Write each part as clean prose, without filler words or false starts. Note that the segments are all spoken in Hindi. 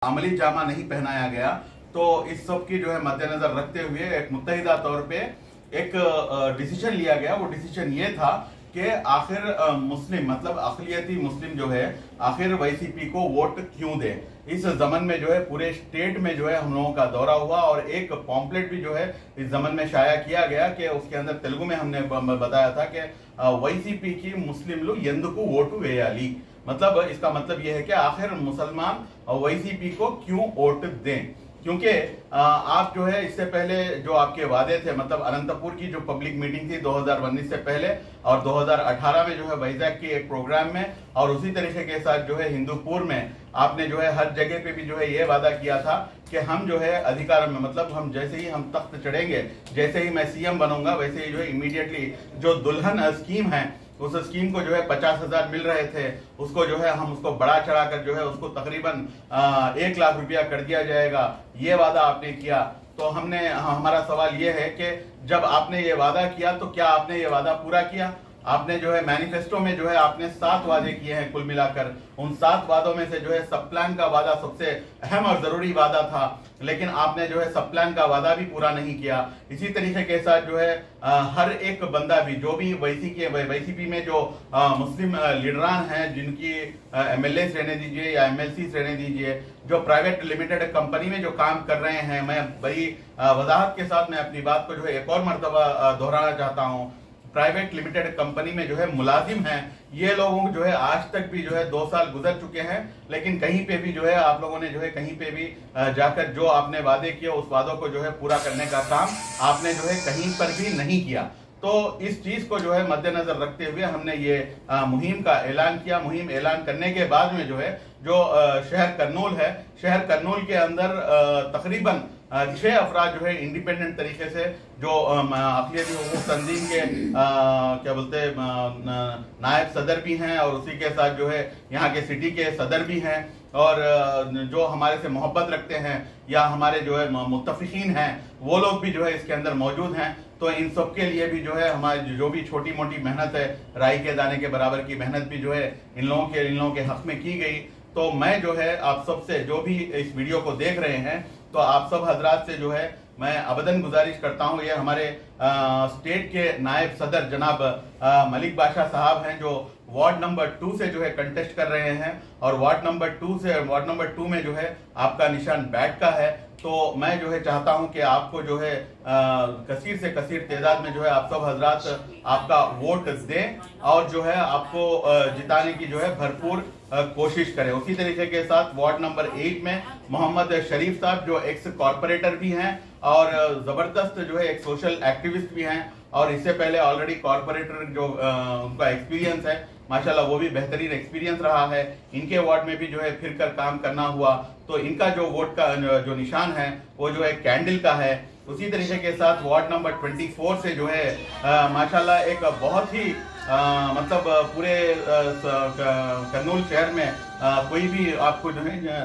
अमली जामा नहीं पहनाया गया। तो इस सब की जो है मद्देनजर रखते हुए एक मुत्तहिदा तौर पे एक डिसीजन लिया गया। वो डिसीजन ये था कि आखिर मुस्लिम मतलब अक़लियती मुस्लिम जो है आखिर वाईसीपी को वोट क्यों दे। इस जमन में जो है पूरे स्टेट में जो है हम लोगों का दौरा हुआ और एक पॉम्पलेट भी जो है इस जमन में शाया किया गया कि उसके अंदर तेलुगु में हमने बताया था कि वाईसीपी की मुस्लिम लोग ఎందుకు वोटू वेयाली, मतलब इसका मतलब यह है कि आखिर मुसलमान वाईसीपी को क्यों वोट दें। क्योंकि आप जो है इससे पहले जो आपके वादे थे, मतलब अनंतपुर की जो पब्लिक मीटिंग थी 2019 से पहले और 2018 में जो है वैजाग के एक प्रोग्राम में और उसी तरीके के साथ जो है हिंदूपुर में आपने जो है हर जगह पे भी जो है ये वादा किया था कि हम जो है अधिकार में मतलब हम जैसे ही हम तख्त चढ़ेंगे, जैसे ही मैं सीएम बनूंगा वैसे ही जो है इमीडिएटली जो दुल्हन स्कीम है उस स्कीम को जो है 50,000 मिल रहे थे, उसको जो है हम उसको बढ़ा चढ़ा कर जो है उसको तकरीबन 1 लाख रुपया कर दिया जाएगा। ये वादा आपने किया। तो हमारा सवाल ये है कि जब आपने ये वादा किया तो क्या आपने ये वादा पूरा किया? आपने जो है मैनिफेस्टो में जो है आपने 7 वादे किए हैं कुल मिलाकर। उन 7 वादों में से जो है सब प्लान का वादा सबसे अहम और जरूरी वादा था, लेकिन आपने जो है सब प्लान का वादा भी पूरा नहीं किया। इसी तरीके के साथ जो है हर एक बंदा भी जो भी वाईसीपी में जो मुस्लिम लीडरान हैं जिनकी एमएलए रहने दीजिए या एमएलसी रहने दीजिए, जो प्राइवेट लिमिटेड कंपनी में जो काम कर रहे हैं, मैं बड़ी वजाहत के साथ मैं अपनी बात को जो है एक और मरतबा दोहराना चाहता हूँ। प्राइवेट लिमिटेड कंपनी में जो है मुलाजिम हैं, ये लोगों जो है आज तक भी जो है 2 साल गुजर चुके हैं, लेकिन कहीं पे भी जो है आप लोगों ने जो है कहीं पे भी जाकर जो आपने वादे किए उस वादों को जो है पूरा करने का काम आपने जो है कहीं पर भी नहीं किया। तो इस चीज को जो है मद्देनजर रखते हुए हमने ये मुहिम का ऐलान किया। मुहिम ऐलान करने के बाद में जो है जो शहर कर्नूल है, शहर कर्नूल के अंदर तकरीबन 6 अफराद जो है इंडिपेंडेंट तरीके से जो अक़लियती हुकूक़ तंजीम के क्या बोलते हैं नायब सदर भी हैं और उसी के साथ जो है यहाँ के सिटी के सदर भी हैं और जो हमारे से मोहब्बत रखते हैं या हमारे जो है मुत्तफ़िकीन हैं वो लोग भी जो है इसके अंदर मौजूद हैं। तो इन सब के लिए भी जो है हमारी जो भी छोटी मोटी मेहनत है, राई के दाने के बराबर की मेहनत भी जो है इन लोगों के हक में की गई। तो मैं जो है आप सबसे जो भी इस वीडियो को देख रहे हैं तो आप सब हजरात से जो है मैं अबदन गुजारिश करता हूं। ये हमारे स्टेट के नायब सदर जनाब मलिक बादशाह साहब हैं जो वार्ड नंबर 2 से जो है कंटेस्ट कर रहे हैं और वार्ड नंबर 2 में जो है आपका निशान बैट का है। तो मैं जो है चाहता हूं कि आपको जो है कसीर से कसीर तादाद में जो है आप सब हजरात आपका वोट दें और जो है आपको जिताने की जो है भरपूर कोशिश करें। उसी तरीके के साथ वार्ड नंबर 8 में मोहम्मद शरीफ साहब जो एक्स कॉर्पोरेटर भी हैं और जबरदस्त जो है एक सोशल एक्टिविस्ट भी हैं और इससे पहले ऑलरेडी कॉर्पोरेटर जो उनका एक्सपीरियंस है माशाल्लाह वो भी बेहतरीन एक्सपीरियंस रहा है। इनके वार्ड में भी जो है फिर कर काम करना हुआ। तो इनका जो वोट का जो निशान है वो जो है कैंडल का है। उसी तरीके के साथ वार्ड नंबर 24 से जो है माशाल्लाह एक बहुत ही मतलब पूरे कर्नूल शहर में कोई भी आपको जो है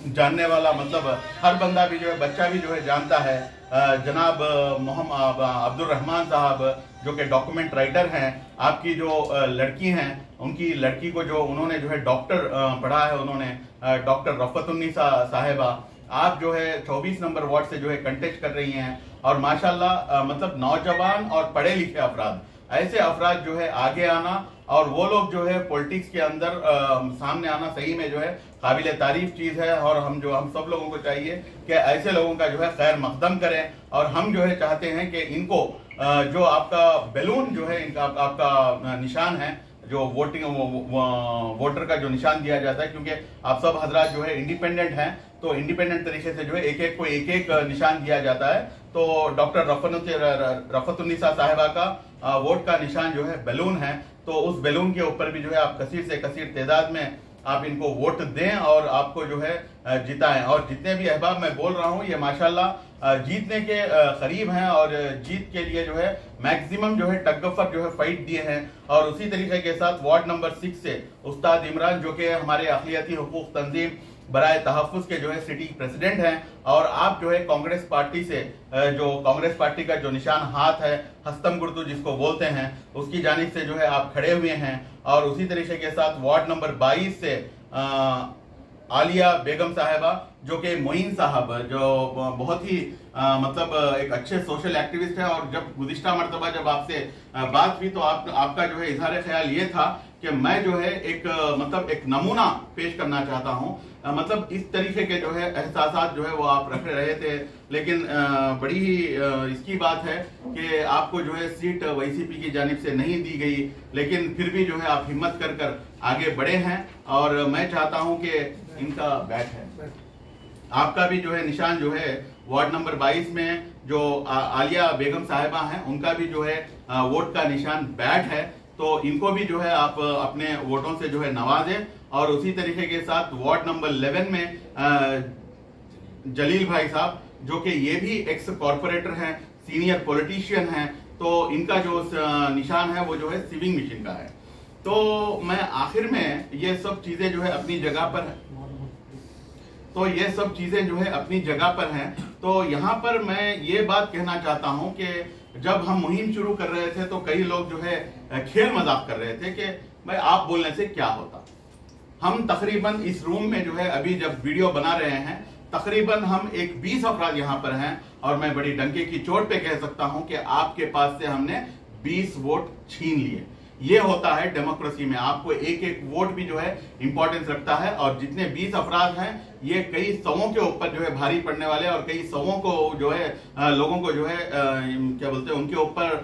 जानने वाला मतलब हर बंदा भी जो है बच्चा भी जो है जानता है जनाब मोहम्मद अब्दुल रहमान साहब जो कि डॉक्यूमेंट राइटर हैं। आपकी जो लड़की हैं उनकी लड़की को जो उन्होंने जो है डॉक्टर पढ़ा है, उन्होंने डॉक्टर रफ़तुन्निसा साहिबा, आप जो है 24 नंबर वार्ड से जो है कंटेस्ट कर रही हैं और माशाल्लाह मतलब नौजवान और पढ़े लिखे अफराद, ऐसे अफराद जो है आगे आना और वो लोग जो है पॉलिटिक्स के अंदर सामने आना सही में जो है काबिल तारीफ चीज है। और हम सब लोगों को चाहिए कि ऐसे लोगों का जो है खैर मकदम करें और हम जो है चाहते हैं कि इनको जो आपका बैलून जो है इनका आपका निशान है जो वोटर का जो निशान दिया जाता है, क्योंकि आप सब हजरात जो है इंडिपेंडेंट हैं तो इंडिपेंडेंट तरीके से जो है एक एक निशान दिया जाता है। तो डॉक्टर रफ़तुन्निसा साहिबा का वोट का निशान जो है बैलून है। तो उस बैलून के ऊपर भी जो है आप कसीर से कसीर तादाद में आप इनको वोट दें और आपको जो है जिताएं। और जितने भी अहबाब मैं बोल रहा हूं ये माशाल्लाह जीतने के करीब हैं और जीत के लिए जो है मैक्सिमम जो है टग्गफर जो है फाइट दिए हैं। और उसी तरीके के साथ वार्ड नंबर 6 से उस्ताद इमरान जो कि हमारे अक़लियती हुकूक़ तंजीम बराए तहफ़्फ़ुज़ के जो है सिटी प्रेसिडेंट हैं और आप जो है कांग्रेस पार्टी से जो कांग्रेस पार्टी का जो निशान हाथ है हस्तम गुर्दू जिसको बोलते हैं उसकी जानिब से जो है आप खड़े हुए हैं। और उसी तरीके के साथ वार्ड नंबर 22 से आलिया बेगम साहिबा, जो कि मोइन साहब जो बहुत ही मतलब एक अच्छे सोशल एक्टिविस्ट है, और जब गुज़िश्ता मरतबा जब आपसे बात हुई तो आपका जो है इजहार ख्याल ये था कि मैं जो है एक मतलब एक नमूना पेश करना चाहता हूँ, मतलब इस तरीके के जो है एहसास जो है वो आप रख रहे थे। लेकिन बड़ी ही इसकी बात है कि आपको जो है सीट वाईसीपी की जानिब से नहीं दी गई, लेकिन फिर भी जो है आप हिम्मत कर आगे बढ़े हैं। और मैं चाहता हूं कि इनका बैट है, आपका भी जो है निशान जो है वार्ड नंबर 22 में जो आलिया बेगम साहिबा हैं उनका भी जो है वोट का निशान बैट है, तो इनको भी जो है आप अपने वोटों से जो है नवाजें। और उसी तरीके के साथ वार्ड नंबर 11 में जलील भाई साहब, जो कि ये भी एक्स कॉर्पोरेटर हैं, सीनियर पॉलिटिशियन हैं, तो इनका जो निशान है वो जो है सीविंग मशीन का है। तो मैं आखिर में ये सब चीजें जो है अपनी जगह पर है, तो ये सब चीजें जो है अपनी जगह पर हैं। तो यहाँ पर मैं ये बात कहना चाहता हूँ कि जब हम मुहिम शुरू कर रहे थे तो कई लोग जो है खेल मजाक कर रहे थे कि भाई आप बोलने से क्या होता। हम तकरीबन इस रूम में जो है अभी जब वीडियो बना रहे हैं तकरीबन हम एक 20 अफराद यहाँ पर हैं, और मैं बड़ी डंके की चोट पे कह सकता हूँ कि आपके पास से हमने 20 वोट छीन लिए। ये होता है डेमोक्रेसी में, आपको एक एक वोट भी जो है इंपॉर्टेंस रखता है, और जितने 20 अफराद हैं ये कई सौों के ऊपर जो है भारी पड़ने वाले, और कई सौों को जो है लोगों को जो है क्या बोलते हैं उनके ऊपर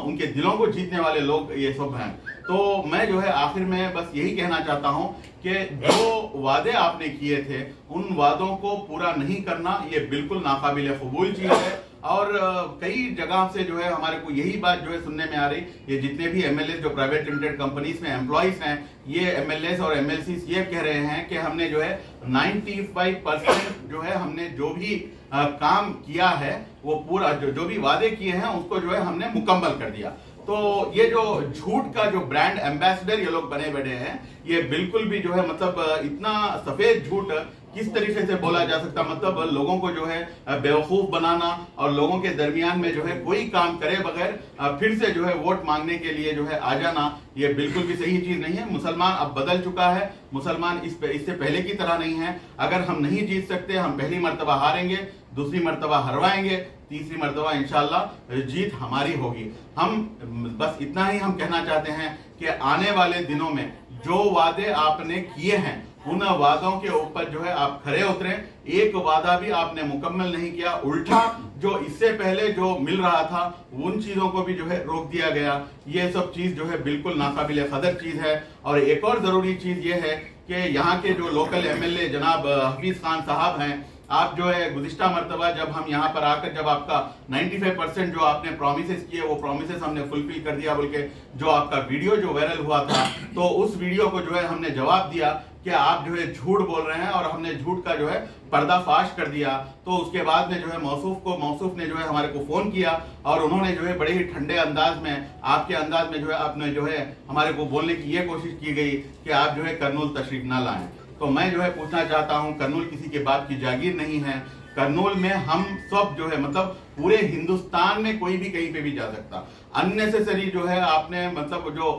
उनके दिलों को जीतने वाले लोग ये सब हैं। तो मैं जो है आखिर में बस यही कहना चाहता हूं कि जो वादे आपने किए थे उन वादों को पूरा नहीं करना ये बिल्कुल नाकाबिल कबूल चीज है। और कई जगह से जो है हमारे को यही बात जो है सुनने में आ रही, ये जितने भी एमएलए जो प्राइवेट लिमिटेड कंपनीज में एम्प्लॉइज हैं, ये एमएलए और एमएलसी ये कह रहे हैं कि हमने जो है 95% जो है हमने जो भी काम किया है वो पूरा जो भी वादे किए हैं उसको जो है हमने मुकम्मल कर दिया। तो ये जो झूठ का जो ब्रांड एम्बेसडर ये लोग बने बैठे हैं, ये बिल्कुल भी जो है मतलब इतना सफेद झूठ किस तरीके से बोला जा सकता, मतलब लोगों को जो है बेवकूफ बनाना और लोगों के दरमियान में जो है कोई काम करे बगैर फिर से जो है वोट मांगने के लिए जो है आ जाना, ये बिल्कुल भी सही चीज नहीं है। मुसलमान अब बदल चुका है, मुसलमान इससे पहले की तरह नहीं है। अगर हम नहीं जीत सकते, हम पहली मर्तबा हारेंगे, दूसरी मर्तबा हरवाएंगे, तीसरी मर्तबा इंशाल्लाह जीत हमारी होगी। हम बस इतना ही हम कहना चाहते हैं कि आने वाले दिनों में जो वादे आपने किए हैं उन वादों के ऊपर जो है आप खरे उतरे। एक वादा भी आपने मुकम्मल नहीं किया, उल्टा जो इससे पहले जो मिल रहा था उन चीजों को भी जो है रोक दिया गया। ये सब चीज जो है बिल्कुल नाकाबिले कदर चीज है। और एक और जरूरी चीज ये है कि यहाँ के जो लोकल एमएलए जनाब हफीज खान साहब हैं, आप जो है गुज़िश्ता मर्तबा जब हम यहाँ पर आकर जब आपका 95% जो आपने प्रोमिसेस किए वो प्रोमिसेस हमने फुलफिल कर दिया बोल के जो आपका वीडियो जो वायरल हुआ था, तो उस वीडियो को जो है हमने जवाब दिया कि आप जो है झूठ बोल रहे हैं, और हमने झूठ का जो है पर्दाफाश कर दिया। तो उसके बाद में जो है मौसूफ ने जो है हमारे को फोन किया, और उन्होंने जो है बड़े ही ठंडे अंदाज में आपके अंदाज में जो है आपने जो है हमारे को बोलने की ये कोशिश की गई कि आप जो है कर्नूल तशरीफ ना लाएं। तो मैं जो है पूछना चाहता हूं, कर्नूल किसी के बाप की जागीर नहीं है। कर्नूल में हम सब जो है मतलब पूरे हिंदुस्तान में कोई भी कहीं पे भी जा सकता। अननेसेसरी जो है आपने मतलब जो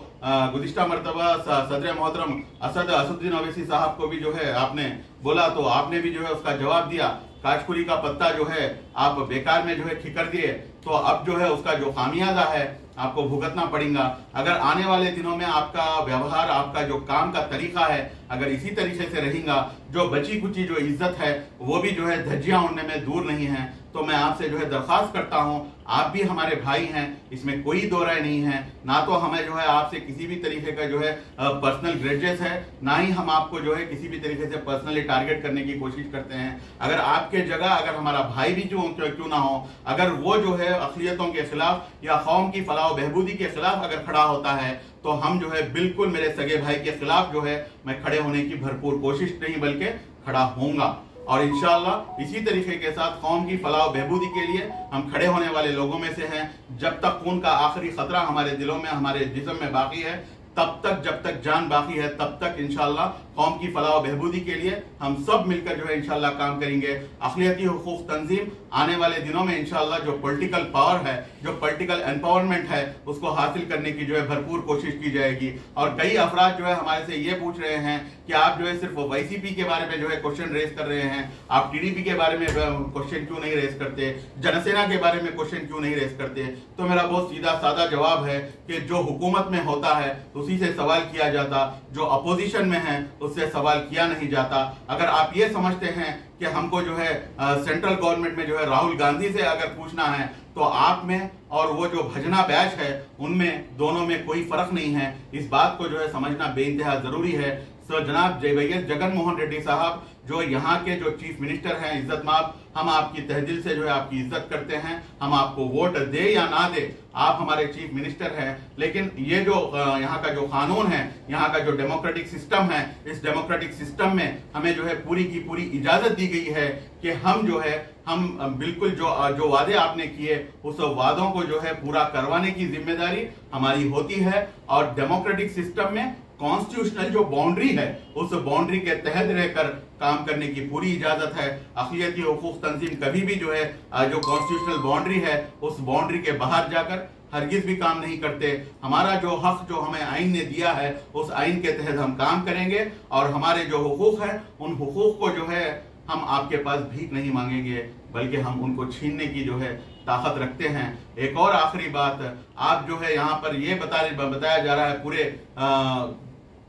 गुज़िश्ता मर्तबा सदर मोहतरम असदुद्दीन ओवैसी साहब को भी जो है आपने बोला, तो आपने भी जो है उसका जवाब दिया। काशकुरी का पत्ता जो है आप बेकार में जो है ठिकर दिए, तो अब जो है उसका जो खामियाजा है आपको भुगतना पड़ेगा। अगर आने वाले दिनों में आपका व्यवहार, आपका जो काम का तरीका है अगर इसी तरीके से रहेगा, जो बची कुची जो इज्जत है वो भी जो है धज्जियां उड़ने में दूर नहीं है। तो मैं आपसे जो है दरखास्त करता हूं, आप भी हमारे भाई हैं, इसमें कोई दो राय नहीं है। ना तो हमें जो है आपसे किसी भी तरीके का जो है पर्सनल ग्रेजेस है, ना ही हम आपको जो है किसी भी तरीके से पर्सनली टारगेट करने की कोशिश करते हैं। अगर आपके जगह अगर हमारा भाई भी क्यों ना हो, अगर वो जो है अक़लियतों के खिलाफ या कौम की फलाह बहबूदी के खिलाफ अगर खड़ा होता है, तो हम जो है बिल्कुल मेरे सगे भाई के खिलाफ जो है मैं खड़े होने की भरपूर कोशिश नहीं बल्कि खड़ा होऊंगा। और इंशाअल्लाह इसी तरीके के साथ कौम की फलाह बहबूदी के लिए हम खड़े होने वाले लोगों में से हैं। जब तक खून का आखिरी खतरा हमारे दिलों में, हमारे जिस्म में बाकी है, तब तक, जब तक जान बाकी है, तब तक इंशाअल्लाह कौम की फलाह बहबूदी के लिए हम सब मिलकर जो है इंशाल्लाह काम करेंगे। अक़लियती हुकूक तंजीम आने वाले दिनों में इंशाल्लाह जो पॉलिटिकल पावर है, जो पॉलिटिकल एम्पावरमेंट है, उसको हासिल करने की जो है भरपूर कोशिश की जाएगी। और कई अफराद जो है हमारे से ये पूछ रहे हैं कि आप जो है सिर्फ YCP के बारे में जो है क्वेश्चन रेज कर रहे हैं, आप TDP के बारे में क्वेश्चन क्यों नहीं रेज करते, जनसेना के बारे में क्वेश्चन क्यों नहीं रेज करते। तो मेरा बहुत सीधा सादा जवाब है कि जो हुकूमत में होता है उसी से सवाल किया जाता, जो अपोजिशन में है उससे सवाल किया नहीं जाता। अगर आप ये समझते हैं कि हमको जो है सेंट्रल गवर्नमेंट में जो है राहुल गांधी से अगर पूछना है, तो आप में और वो जो भजना बैच है उनमें दोनों में कोई फर्क नहीं है। इस बात को जो है समझना बेइंतहा जरूरी है। सो जनाब जगन मोहन रेड्डी साहब जो यहाँ के जो चीफ मिनिस्टर हैं, इज्जत माब, हम आपकी तहदिल से जो है आपकी इज्जत करते हैं। हम आपको वोट दे या ना दे, आप हमारे चीफ मिनिस्टर हैं। लेकिन ये जो यहाँ का जो कानून है, यहाँ का जो डेमोक्रेटिक सिस्टम है, इस डेमोक्रेटिक सिस्टम में हमें जो है पूरी की पूरी इजाजत दी गई है कि हम जो है हम बिल्कुल जो वादे आपने किए उस वादों को जो है पूरा करवाने की जिम्मेदारी हमारी होती है। और डेमोक्रेटिक सिस्टम में कॉन्स्टिट्यूशनल जो बाउंड्री है उस बाउंड्री के तहत रहकर काम करने की पूरी इजाजत है। अक़लियती हुकूक तंजीम कभी भी जो है जो कॉन्स्टिट्यूशनल बाउंड्री है उस बाउंड्री के बाहर जाकर हरगिज भी काम नहीं करते। हमारा जो हक जो हमें आइन ने दिया है उस आइन के तहत हम काम करेंगे और हमारे जो हुकूक है उन हुकूक को जो है हम आपके पास भीख नहीं मांगेंगे, बल्कि हम उनको छीनने की जो है ताकत रखते हैं। एक और आखिरी बात, आप जो है यहाँ पर ये बताया जा रहा है पूरे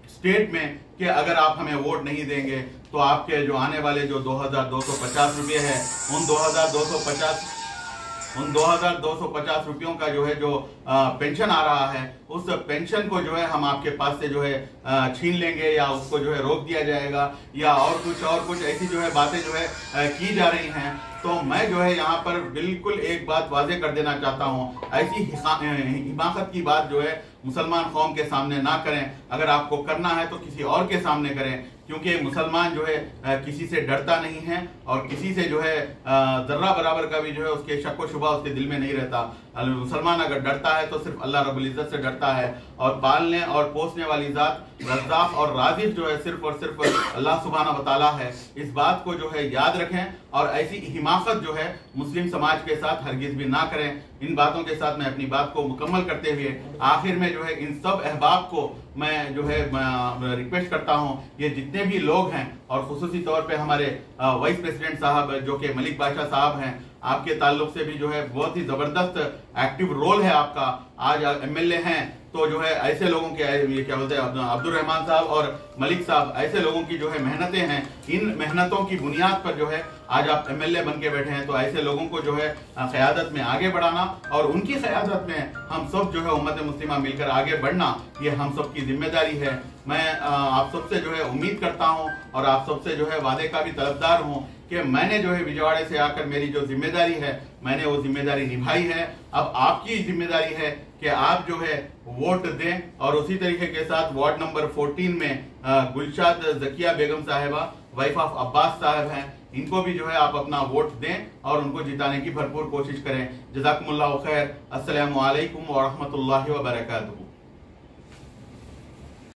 स्टेट में कि अगर आप हमें वोट नहीं देंगे तो आपके जो आने वाले जो 2250 रुपये है उन 2250 रुपयों का जो है जो पेंशन आ रहा है उस पेंशन को जो है हम आपके पास से जो है छीन लेंगे या उसको जो है रोक दिया जाएगा या और कुछ ऐसी जो है बातें जो है की जा रही हैं। तो मैं जो है यहाँ पर बिल्कुल एक बात वाजे कर देना चाहता हूँ, ऐसी हिमाकत की बात जो है मुसलमान कौम के सामने ना करें। अगर आपको करना है तो किसी और के सामने करें, क्योंकि मुसलमान जो है किसी से डरता नहीं है और किसी से जो है जर्रा बराबर का भी जो है उसके शक व शुबा उसके दिल में नहीं रहता। मुसलमान अगर डरता है तो सिर्फ अल्लाह रब्बुल इज्जत से डरता है। और पालने और पोसने वाली जात रज़्ज़ाक़ और राज़िक़ जो है सिर्फ और सिर्फ अल्लाह सुब्हानहू व तआला है। इस बात को जो है याद रखें और ऐसी हिमाकत जो है मुस्लिम समाज के साथ हरगिज भी ना करें। इन बातों के साथ मैं अपनी बात को मुकम्मल करते हुए आखिर में जो है इन सब अहबाब को मैं जो है रिक्वेस्ट करता हूँ, ये जितने भी लोग हैं और खुसूसी तौर पे हमारे वाइस प्रेसिडेंट साहब जो कि मलिक बादशाह साहब हैं, आपके ताल्लुक से भी जो है बहुत ही जबरदस्त एक्टिव रोल है आपका। आज MLA हैं तो जो है ऐसे लोगों के ये क्या बोलते हैं अब्दुल रहमान साहब और मलिक साहब, ऐसे लोगों की जो है मेहनतें हैं, इन मेहनतों की बुनियाद पर जो है आज आप MLA बन के बैठे हैं। तो ऐसे लोगों को जो है क़यादत में आगे बढ़ाना और उनकी क़यादत में हम सब जो है उम्मत मुस्लिमा मिलकर आगे बढ़ना, ये हम सब की जिम्मेदारी है। मैं आप सबसे जो है उम्मीद करता हूँ और आप सबसे जो है वादे का भी तलबदार हूँ कि मैंने जो है विजयवाड़े से आकर मेरी जो जिम्मेदारी है मैंने वो जिम्मेदारी निभाई है। अब आपकी जिम्मेदारी है कि आप जो है वोट दें और उसी तरीके के साथ वार्ड नंबर 14 में गुलशाद जकिया बेगम साहिबा वाइफ ऑफ अब्बास साहब हैं, इनको भी जो है आप अपना वोट दें और उनको जिताने की भरपूर कोशिश करें। जज़ाकुमुल्लाहु खैर। अस्सलामु अलैकुम व रहमतुल्लाहि व बरकातुहू।